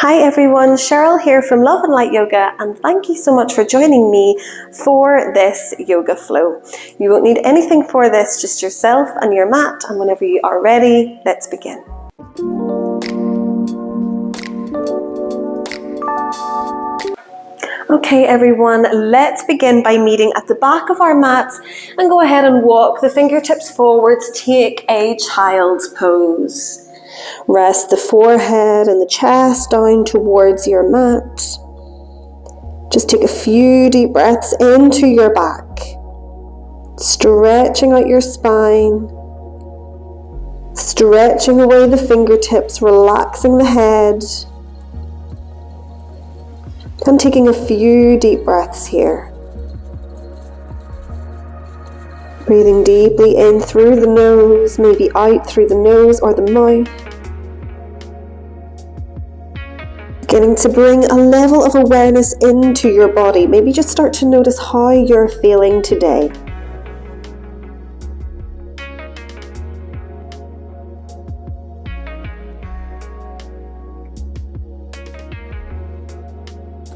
Hi everyone, Cheryl here from Love and Light Yoga, and thank you so much for joining me for this yoga flow. You won't need anything for this, just yourself and your mat, and whenever you are ready, let's begin. Okay everyone, let's begin by meeting at the back of our mats and go ahead and walk the fingertips forwards, take a child's pose. Rest the forehead and the chest down towards your mat. Just take a few deep breaths into your back, stretching out your spine, stretching away the fingertips, relaxing the head, and taking a few deep breaths here. Breathing deeply in through the nose, maybe out through the nose or the mouth. Beginning to bring a level of awareness into your body. Maybe just start to notice how you're feeling today.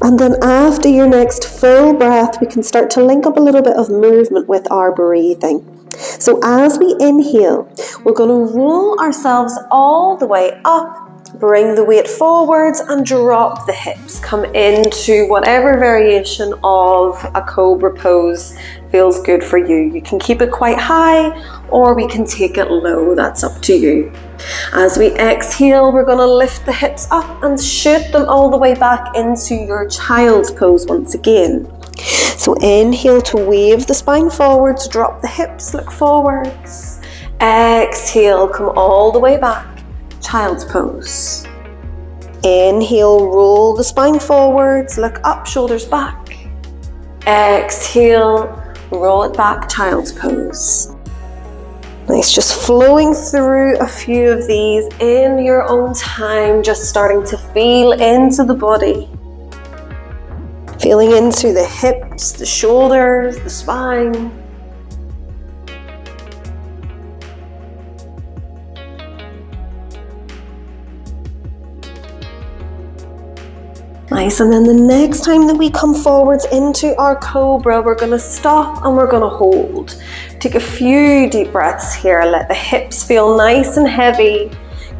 And then after your next full breath, we can start to link up a little bit of movement with our breathing. So as we inhale, we're going to roll ourselves all the way up. Bring the weight forwards and drop the hips. Come into whatever variation of a cobra pose feels good for you. You can keep it quite high or we can take it low, that's up to you. As we exhale, we're going to lift the hips up and shoot them all the way back into your child's pose once again. So inhale to wave the spine forwards, drop the hips, look forwards. Exhale, come all the way back. Child's pose. Inhale, roll the spine forwards, look up, shoulders back. Exhale, roll it back, child's pose. Nice, just flowing through a few of these in your own time, just starting to feel into the body. Feeling into the hips, the shoulders, the spine. Nice, and then the next time that we come forwards into our cobra, we're going to stop and we're going to hold. Take a few deep breaths here, let the hips feel nice and heavy.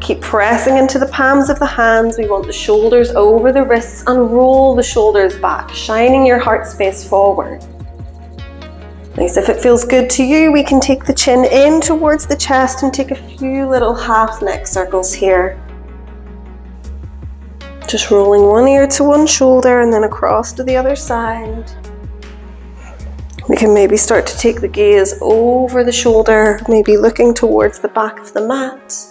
Keep pressing into the palms of the hands. We want the shoulders over the wrists and roll the shoulders back, shining your heart space forward. Nice, if it feels good to you, we can take the chin in towards the chest and take a few little half neck circles here. Just rolling one ear to one shoulder and then across to the other side. We can maybe start to take the gaze over the shoulder, maybe looking towards the back of the mat.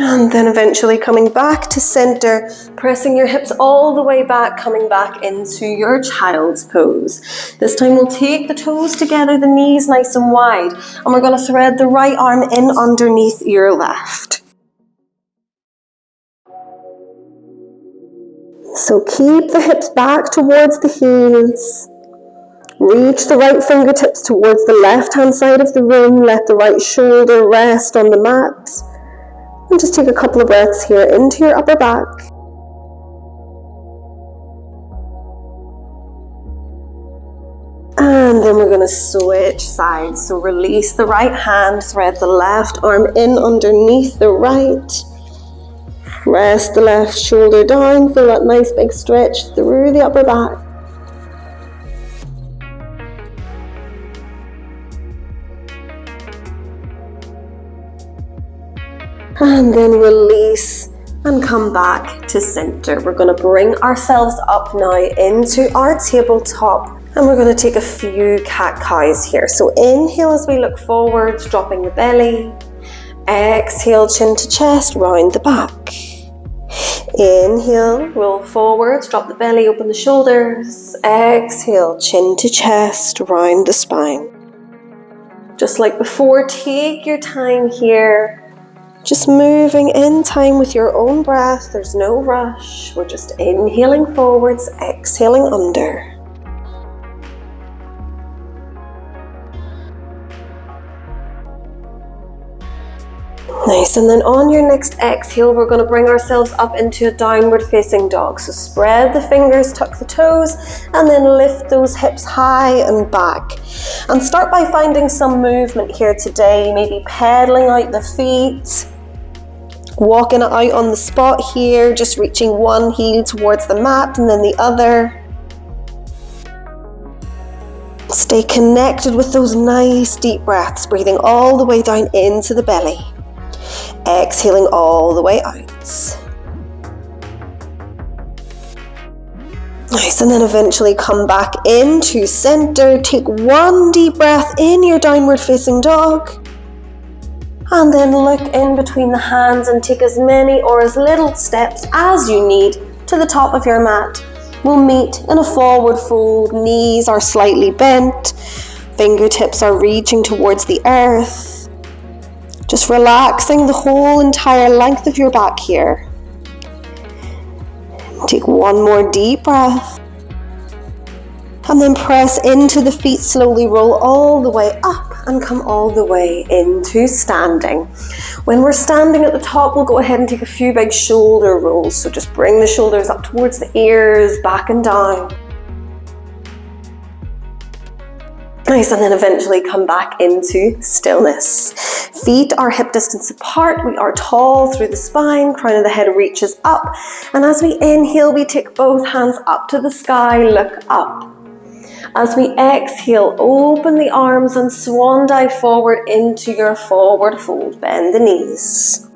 And then eventually coming back to center, pressing your hips all the way back, coming back into your child's pose. This time we'll take the toes together, the knees nice and wide, and we're going to thread the right arm in underneath your left. So keep the hips back towards the heels. Reach the right fingertips towards the left-hand side of the room. Let the right shoulder rest on the mat. And just take a couple of breaths here into your upper back. And then we're going to switch sides. So release the right hand, thread the left arm in underneath the right. Rest the left shoulder down, feel that nice big stretch through the upper back. And then release and come back to center. We're going to bring ourselves up now into our tabletop and we're going to take a few cat-cows here. So inhale as we look forwards, dropping the belly. Exhale, chin to chest, round the back. Inhale, roll forwards, drop the belly, open the shoulders. Exhale, chin to chest, round the spine. Just like before, take your time here. Just moving in time with your own breath. There's no rush. We're just inhaling forwards, exhaling under. Nice, and then on your next exhale, we're going to bring ourselves up into a downward facing dog. So spread the fingers, tuck the toes, and then lift those hips high and back. And start by finding some movement here today, maybe pedaling out the feet, walking it out on the spot here, just reaching one heel towards the mat and then the other. Stay connected with those nice deep breaths, breathing all the way down into the belly. Exhaling all the way out. Nice, and then eventually come back into center. Take one deep breath in your downward facing dog. And then look in between the hands and take as many or as little steps as you need to the top of your mat. We'll meet in a forward fold. Knees are slightly bent. Fingertips are reaching towards the earth. Just relaxing the whole entire length of your back here. Take one more deep breath. And then press into the feet, slowly roll all the way up and come all the way into standing. When we're standing at the top, we'll go ahead and take a few big shoulder rolls. So just bring the shoulders up towards the ears, back and down. Nice, and then eventually come back into stillness. Feet are hip distance apart. We are tall through the spine. Crown of the head reaches up. And as we inhale, we take both hands up to the sky, look up. As we exhale, open the arms and swan dive forward into your forward fold. Bend the knees.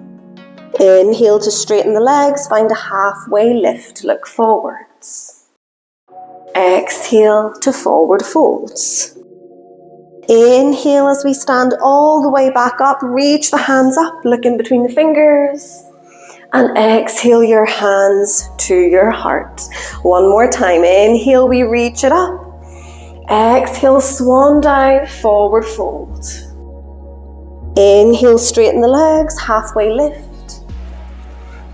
Inhale to straighten the legs. Find a halfway lift. Look forwards. Exhale to forward folds. Inhale as we stand all the way back up, reach the hands up, look in between the fingers, and exhale your hands to your heart. One more time, inhale, we reach it up. Exhale, swan dive, forward fold. Inhale, straighten the legs, halfway lift.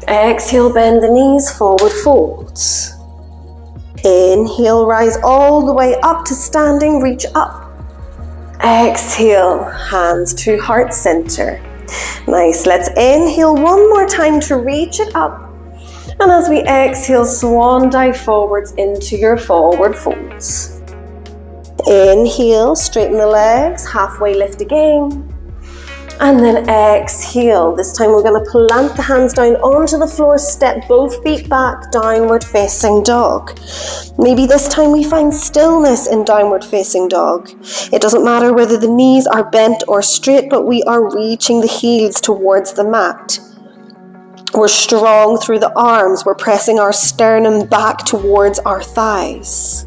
Exhale, bend the knees, forward fold. Inhale, rise all the way up to standing, reach up. Exhale, hands to heart center. Nice, let's inhale one more time to reach it up. And as we exhale, swan dive forwards into your forward folds. Inhale, straighten the legs, halfway lift again. And then exhale. This time we're going to plant the hands down onto the floor, step both feet back, downward facing dog. Maybe this time we find stillness in downward facing dog. It doesn't matter whether the knees are bent or straight, but we are reaching the heels towards the mat. We're strong through the arms. We're pressing our sternum back towards our thighs.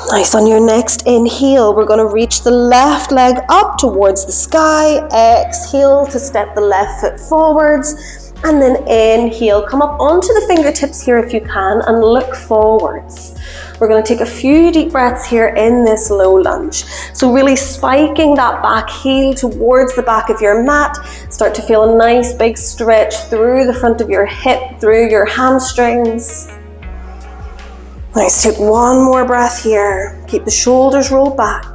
Nice, on your next inhale, we're going to reach the left leg up towards the sky. Exhale to step the left foot forwards. And then inhale, come up onto the fingertips here if you can and look forwards. We're going to take a few deep breaths here in this low lunge. So really spiking that back heel towards the back of your mat. Start to feel a nice big stretch through the front of your hip, through your hamstrings. Nice, take one more breath here. Keep the shoulders rolled back.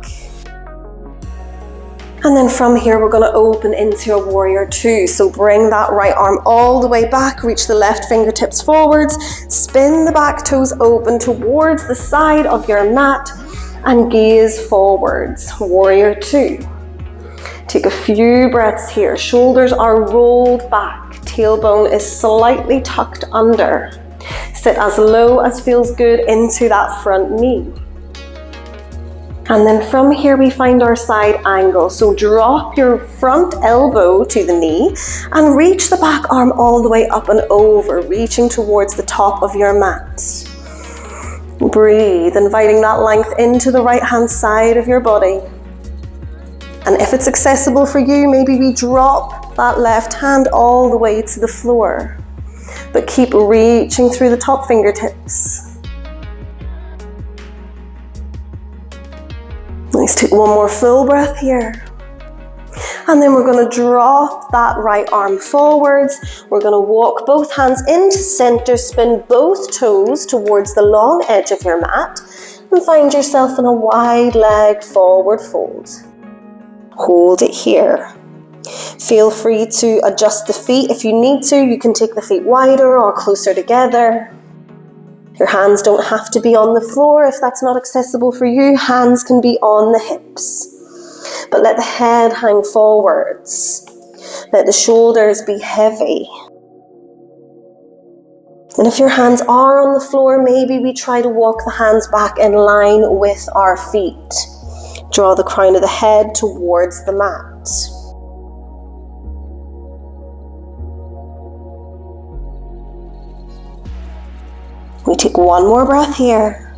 And then from here, we're going to open into a warrior two. So bring that right arm all the way back, reach the left fingertips forwards, spin the back toes open towards the side of your mat and gaze forwards. Warrior two. Take a few breaths here. Shoulders are rolled back. Tailbone is slightly tucked under. Sit as low as feels good into that front knee. And then from here we find our side angle. So drop your front elbow to the knee and reach the back arm all the way up and over, reaching towards the top of your mat. Breathe, inviting that length into the right hand side of your body. And if it's accessible for you, maybe we drop that left hand all the way to the floor. But keep reaching through the top fingertips. Nice, take one more full breath here. And then we're going to drop that right arm forwards. We're going to walk both hands into center, spin both toes towards the long edge of your mat, and find yourself in a wide leg forward fold. Hold it here. Feel free to adjust the feet if you need to. You can take the feet wider or closer together. Your hands don't have to be on the floor if that's not accessible for you. Hands can be on the hips. But let the head hang forwards. Let the shoulders be heavy. And if your hands are on the floor, maybe we try to walk the hands back in line with our feet. Draw the crown of the head towards the mat. We take one more breath here.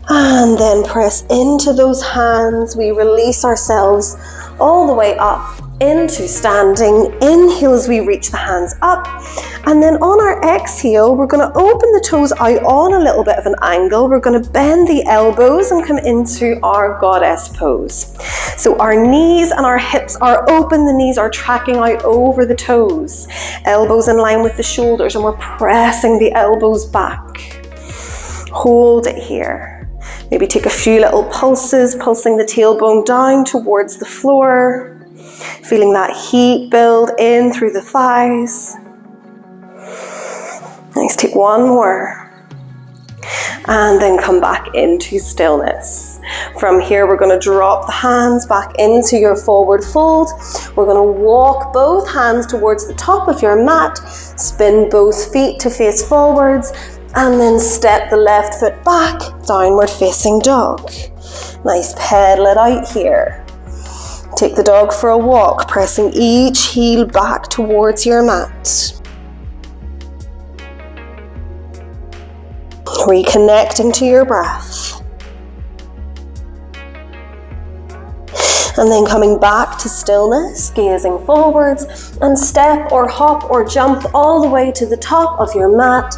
And then press into those hands. We release ourselves all the way up into standing. Inhale as we reach the hands up. And then on our exhale, we're going to open the toes out on a little bit of an angle. We're going to bend the elbows and come into our goddess pose. So our knees and our hips are open. The knees are tracking out over the toes. Elbows in line with the shoulders, and we're pressing the elbows back. Hold it here. Maybe take a few little pulses, pulsing the tailbone down towards the floor. Feeling that heat build in through the thighs. Nice, take one more. And then come back into stillness. From here, we're going to drop the hands back into your forward fold. We're going to walk both hands towards the top of your mat. Spin both feet to face forwards. And then step the left foot back, downward facing dog. Nice, pedal it out here. Take the dog for a walk, pressing each heel back towards your mat. Reconnecting to your breath. And then coming back to stillness, gazing forwards, and step or hop or jump all the way to the top of your mat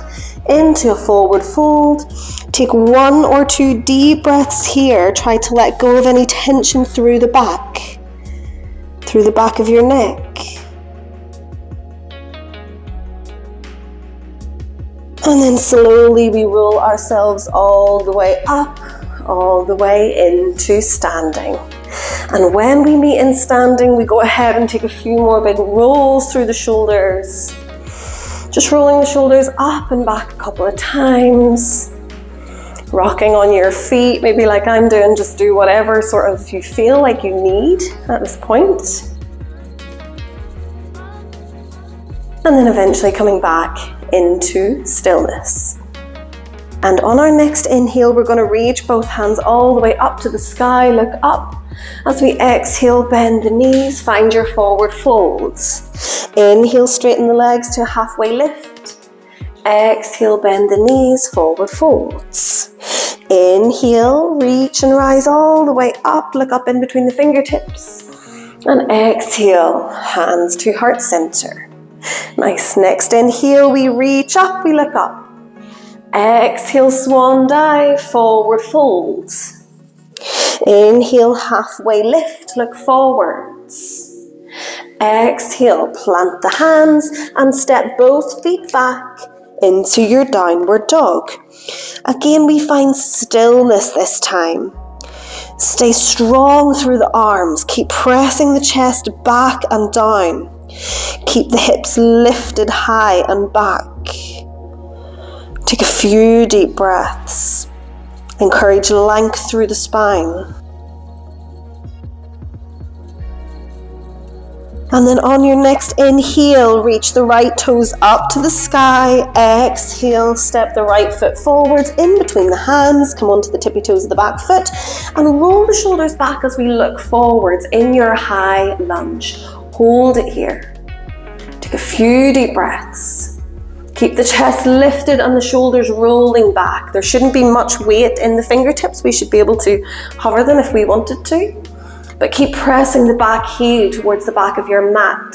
into a forward fold. Take 1 or 2 deep breaths here. Try to let go of any tension through the back of your neck. And then slowly we roll ourselves all the way up, all the way into standing. And when we meet in standing, we go ahead and take a few more big rolls through the shoulders. Just rolling the shoulders up and back a couple of times. Rocking on your feet, maybe like I'm doing, just do whatever sort of you feel like you need at this point. And then eventually coming back into stillness. And on our next inhale, we're going to reach both hands all the way up to the sky, look up. As we exhale, bend the knees, find your forward folds. Inhale, straighten the legs to a halfway lift. Exhale, bend the knees, forward folds. Inhale, reach and rise all the way up, look up in between the fingertips. And exhale, hands to heart center. Nice, next inhale, we reach up, we look up. Exhale, swan dive, forward folds. Inhale, halfway lift, look forwards. Exhale, plant the hands and step both feet back into your downward dog. Again, we find stillness this time. Stay strong through the arms. Keep pressing the chest back and down. Keep the hips lifted high and back. Take a few deep breaths. Encourage length through the spine. And then on your next inhale, reach the right toes up to the sky. Exhale, step the right foot forwards in between the hands. Come onto the tippy toes of the back foot. And roll the shoulders back as we look forwards in your high lunge. Hold it here. Take a few deep breaths. Keep the chest lifted and the shoulders rolling back. There shouldn't be much weight in the fingertips. We should be able to hover them if we wanted to. But keep pressing the back heel towards the back of your mat.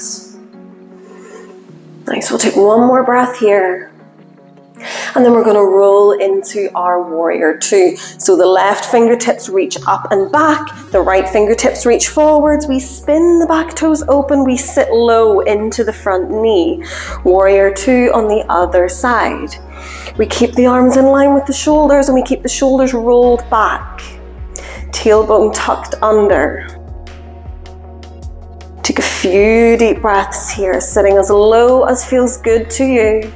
Nice, we'll take one more breath here. And then we're going to roll into our warrior two. So the left fingertips reach up and back. The right fingertips reach forwards. We spin the back toes open. We sit low into the front knee. Warrior two on the other side. We keep the arms in line with the shoulders and we keep the shoulders rolled back. Tailbone tucked under. Take a few deep breaths here, sitting as low as feels good to you.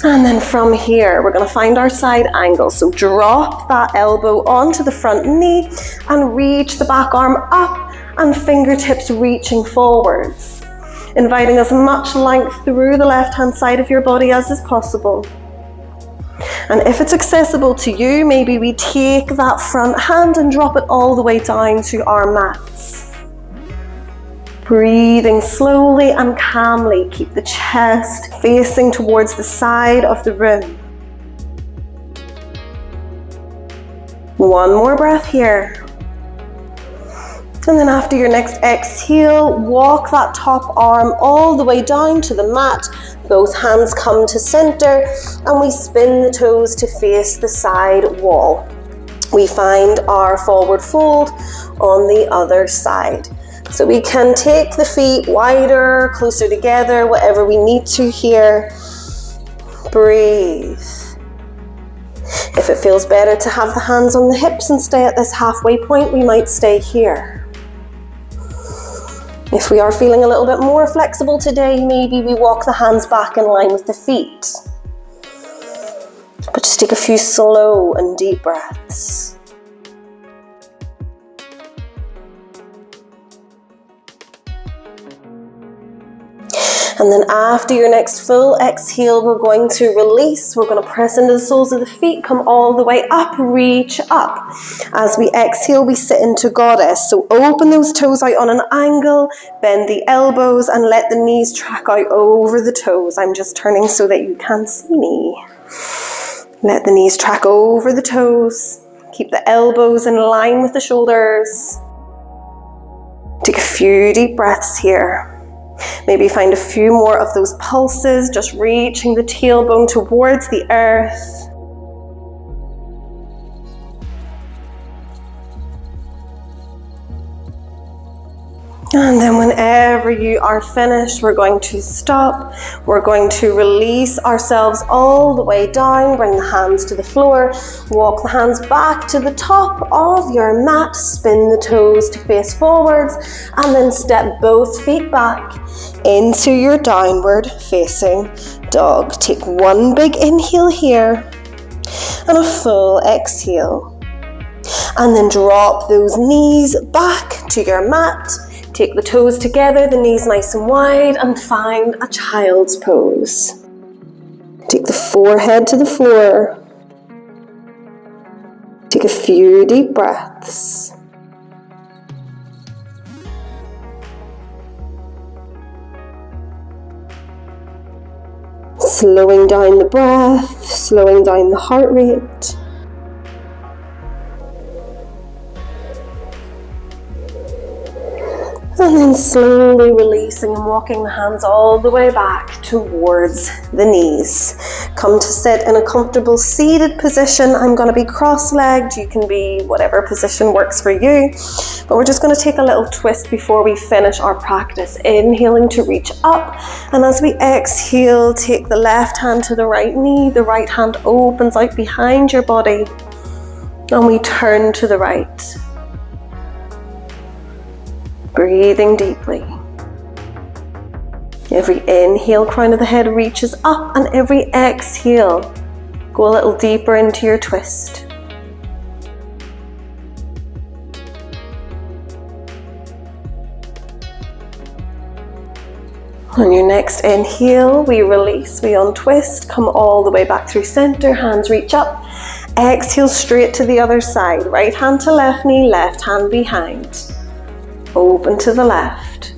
And then from here, we're going to find our side angle. So drop that elbow onto the front knee and reach the back arm up and fingertips reaching forwards, inviting as much length through the left-hand side of your body as is possible. And if it's accessible to you, maybe we take that front hand and drop it all the way down to our mats. Breathing slowly and calmly, keep the chest facing towards the side of the room. One more breath here. And then after your next exhale, walk that top arm all the way down to the mat. Both hands come to center and we spin the toes to face the side wall. We find our forward fold on the other side. So we can take the feet wider, closer together, whatever we need to here. Breathe. If it feels better to have the hands on the hips and stay at this halfway point, we might stay here. If we are feeling a little bit more flexible today, maybe we walk the hands back in line with the feet. But just take a few slow and deep breaths. And then after your next full exhale, we're going to release. We're going to press into the soles of the feet, come all the way up, reach up. As we exhale, we sit into goddess. So open those toes out on an angle, bend the elbows and let the knees track out over the toes. I'm just turning so that you can see me. Let the knees track over the toes. Keep the elbows in line with the shoulders. Take a few deep breaths here. Maybe find a few more of those pulses, just reaching the tailbone towards the earth. And then whenever you are finished, we're going to stop. We're going to release ourselves all the way down, bring the hands to the floor, walk the hands back to the top of your mat, spin the toes to face forwards, and then step both feet back into your downward facing dog. Take one big inhale here and a full exhale. And then drop those knees back to your mat. Take the toes together, the knees nice and wide, and find a child's pose. Take the forehead to the floor. Take a few deep breaths. Slowing down the breath, slowing down the heart rate. And then slowly releasing and walking the hands all the way back towards the knees. Come to sit in a comfortable seated position. I'm going to be cross-legged. You can be whatever position works for you. But we're just going to take a little twist before we finish our practice. Inhaling to reach up. And as we exhale, take the left hand to the right knee. The right hand opens out behind your body. And we turn to the right. Breathing deeply. Every inhale, crown of the head reaches up, and every exhale, go a little deeper into your twist. On your next inhale, we release, we untwist, come all the way back through center, hands reach up. Exhale straight to the other side, right hand to left knee, left hand behind. Open to the left.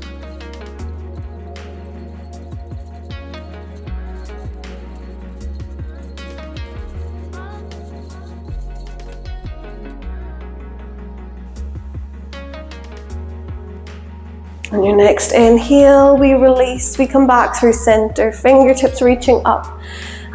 On your next inhale, we release, we come back through center, fingertips reaching up.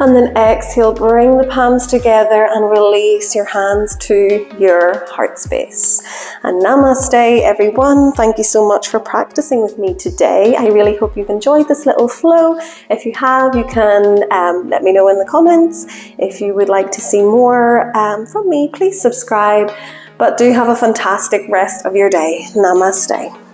And then exhale, bring the palms together and release your hands to your heart space. And namaste, everyone. Thank you so much for practicing with me today. I really hope you've enjoyed this little flow. If you have, you can let me know in the comments. If you would like to see more from me, please subscribe. But do have a fantastic rest of your day. Namaste.